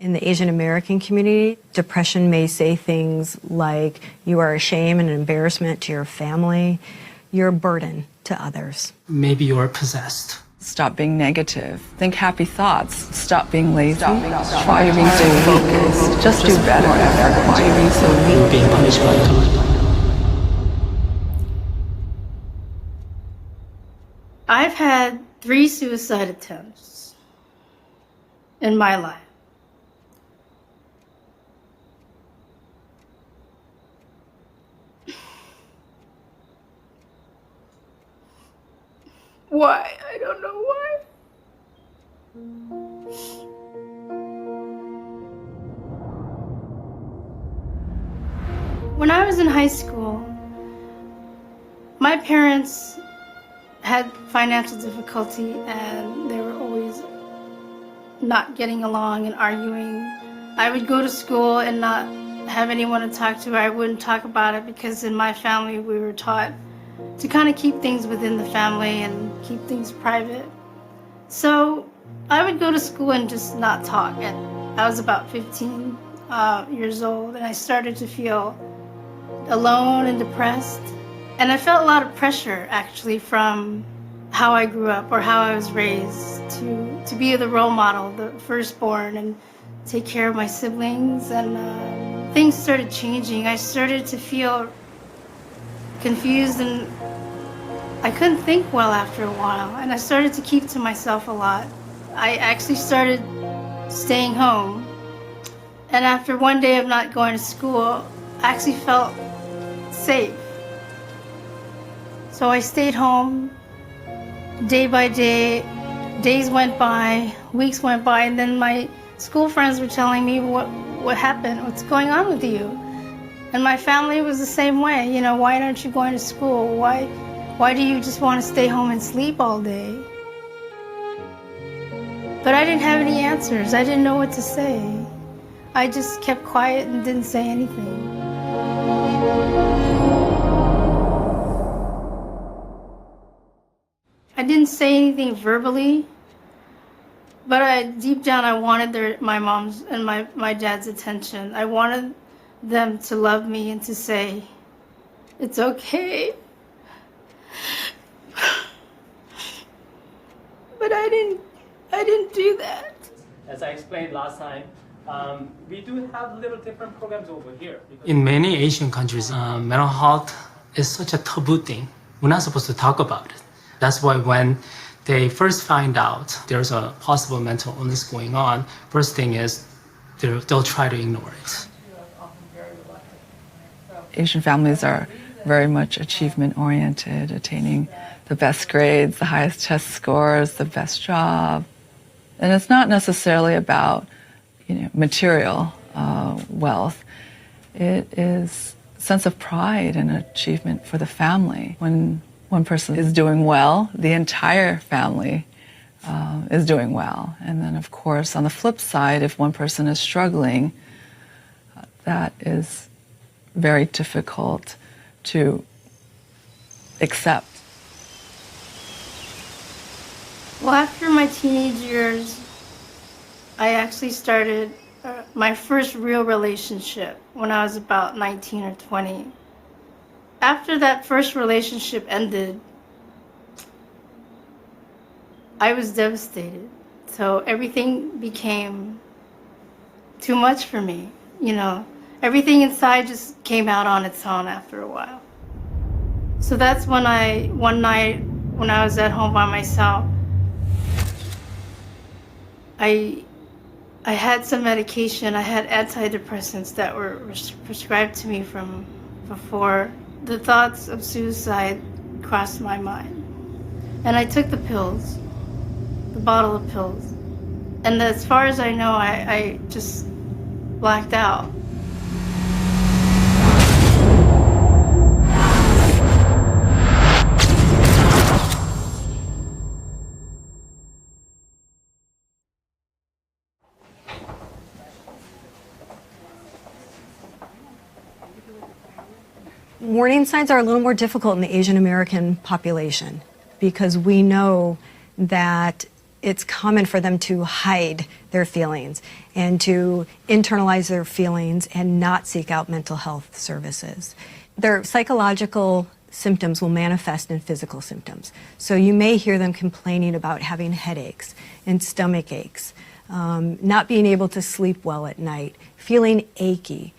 In the Asian American community, depression may say things like, you are a shame and an embarrassment to your family, you're a burden to others. Maybe you're possessed. Stop being negative. Think happy thoughts. Stop being lazy. Why are you being so focused? Just do better. Why are you being so weak? You're being punished by God. I've had 3 suicide attempts in my life. Why? I don't know why. When I was in high school, my parents had financial difficulty and they were always not getting along and arguing. I would go to school and not have anyone to talk to. I wouldn't talk about it because in my family we were taught to kind of keep things within the family and keep things private. So I would go to school and just not talk. And I was about 15 years old and I started to feel alone and depressed. And I felt a lot of pressure actually from how I grew up or how I was raised to be the role model, the firstborn, and take care of my siblings. And things started changing. I started to feel confused and I couldn't think well after a while, and I started to keep to myself a lot. I actually started staying home, and after one day of not going to school, I actually felt safe. So I stayed home day by day. Days went by, weeks went by, and then my school friends were telling me what happened, what's going on with you. And my family was the same way, you know, why aren't you going to school? Why do you just want to stay home and sleep all day? But I didn't have any answers. I didn't know what to say. I just kept quiet and didn't say anything. I didn't say anything verbally, but deep down I wanted my mom's and my dad's attention. I wanted them to love me and to say, it's okay. But I didn't do that. As I explained last time, we do have little different programs over here. In many Asian countries, mental health is such a taboo thing. We're not supposed to talk about it. That's why when they first find out there's a possible mental illness going on, first thing is they'll try to ignore it. Asian families are very much achievement-oriented, attaining the best grades, the highest test scores, the best job. And it's not necessarily about, material wealth. It is a sense of pride and achievement for the family. When one person is doing well, the entire family is doing well. And then, of course, on the flip side, if one person is struggling, that is very difficult to accept. Well, after my teenage years, I actually started my first real relationship when I was about 19 or 20. After that first relationship ended, I was devastated. So everything became too much for me, Everything inside just came out on its own after a while. So that's when one night when I was at home by myself, I had some medication. I had antidepressants that were prescribed to me from before. The thoughts of suicide crossed my mind. And I took the pills, the bottle of pills. And as far as I know, I just blacked out. Warning signs are a little more difficult in the Asian American population because we know that it's common for them to hide their feelings and to internalize their feelings and not seek out mental health services. Their psychological symptoms will manifest in physical symptoms. So you may hear them complaining about having headaches and stomach aches, not being able to sleep well at night, feeling achy.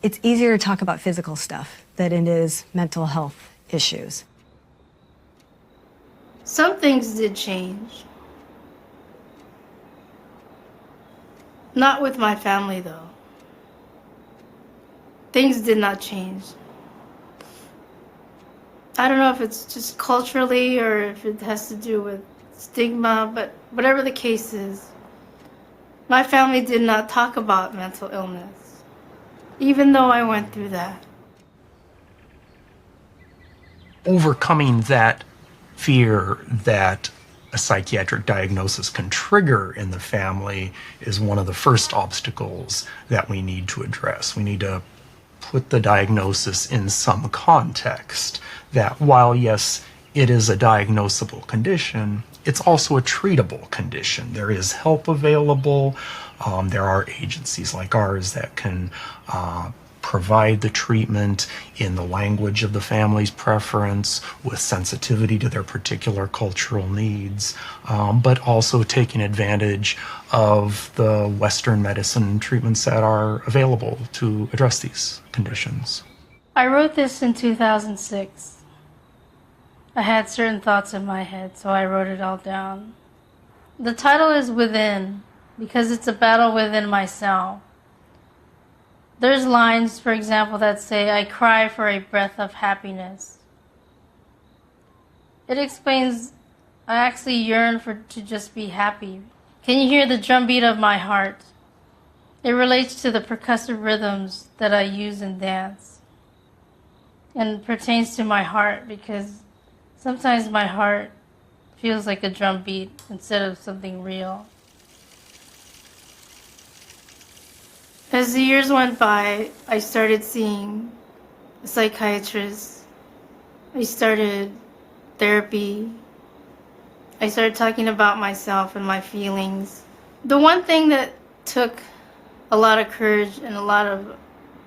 It's easier to talk about physical stuff than it is mental health issues. Some things did change. Not with my family, though. Things did not change. I don't know if it's just culturally or if it has to do with stigma, but whatever the case is, my family did not talk about mental illness, even though I went through that. Overcoming that fear that a psychiatric diagnosis can trigger in the family is one of the first obstacles that we need to address. We need to put the diagnosis in some context that while, yes, it is a diagnosable condition, it's also a treatable condition. There is help available. There are agencies like ours that can provide the treatment in the language of the family's preference with sensitivity to their particular cultural needs, but also taking advantage of the Western medicine treatments that are available to address these conditions. I wrote this in 2006. I had certain thoughts in my head, so I wrote it all down. The title is Within, because it's a battle within myself. There's lines, for example, that say, I cry for a breath of happiness. It explains I actually yearn to just be happy. Can you hear the drumbeat of my heart? It relates to the percussive rhythms that I use in dance and pertains to my heart because sometimes my heart feels like a drum beat instead of something real. As the years went by, I started seeing a psychiatrist. I started therapy. I started talking about myself and my feelings. The one thing that took a lot of courage and a lot of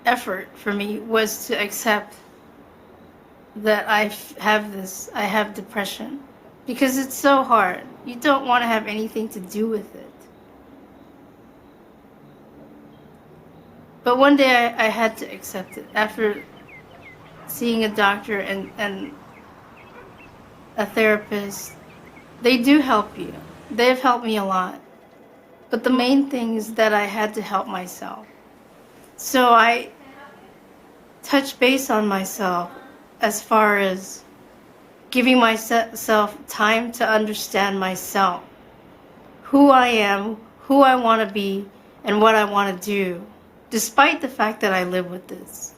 effort for me was to accept that I have depression. Because it's so hard. You don't want to have anything to do with it. But one day I had to accept it after seeing a doctor and a therapist. They do help you. They've helped me a lot. But the main thing is that I had to help myself. So I touched base on myself as far as giving myself time to understand myself, who I am, who I want to be, and what I want to do, despite the fact that I live with this.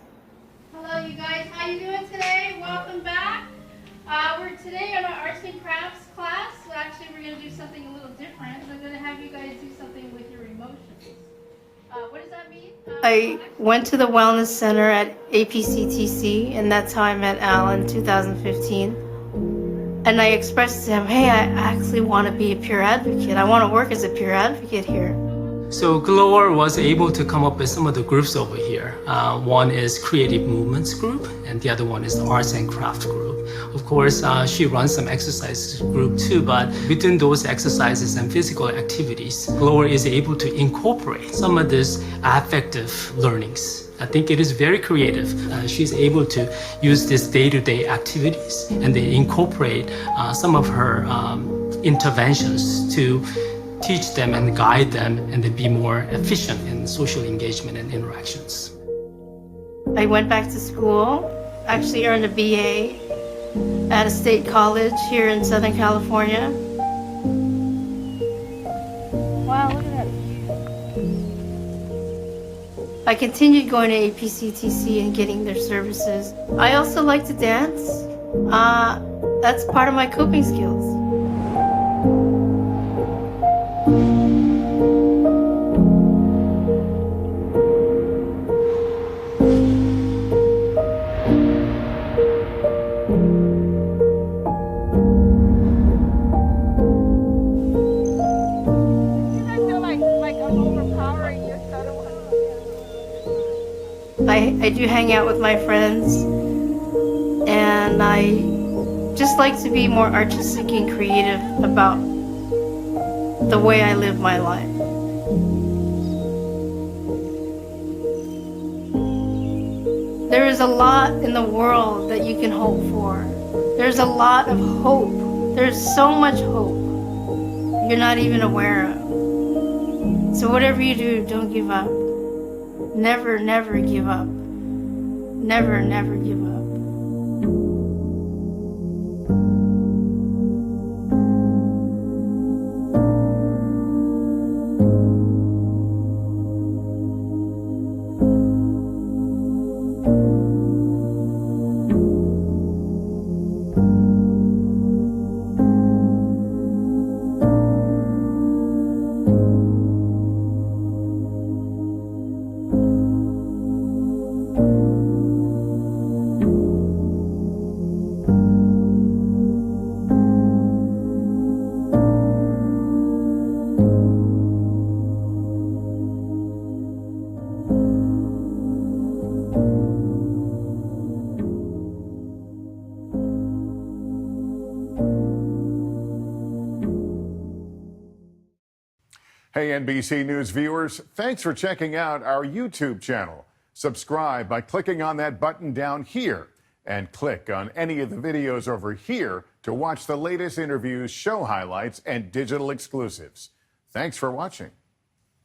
Hello, you guys. How you doing today? Welcome back. We're today in our arts and crafts class. So actually, we're going to do something a little different. I'm going to have you guys do something with your emotions. What does that mean? I went to the wellness center at APCTC, and that's how I met Al in 2015. And I expressed to him, hey, I actually want to be a peer advocate. I want to work as a peer advocate here. So Glor was able to come up with some of the groups over here. One is Creative Movements Group, and the other one is the Arts and Craft Group. Of course, she runs some exercise group too, but between those exercises and physical activities, Glor is able to incorporate some of these affective learnings. I think it is very creative. She's able to use these day-to-day activities and then incorporate some of her interventions to teach them and guide them and then be more efficient in social engagement and interactions. I went back to school, actually earned a BA at a state college here in Southern California. Wow, look at that view. I continued going to APCTC and getting their services. I also like to dance. That's part of my coping skills. I do hang out with my friends, and I just like to be more artistic and creative about the way I live my life. There is a lot in the world that you can hope for. There's a lot of hope. There's so much hope you're not even aware of. So whatever you do, don't give up. Never, never give up. Never, never give up. Hey, NBC News viewers, thanks for checking out our YouTube channel. Subscribe by clicking on that button down here and click on any of the videos over here to watch the latest interviews, show highlights, and digital exclusives. Thanks for watching.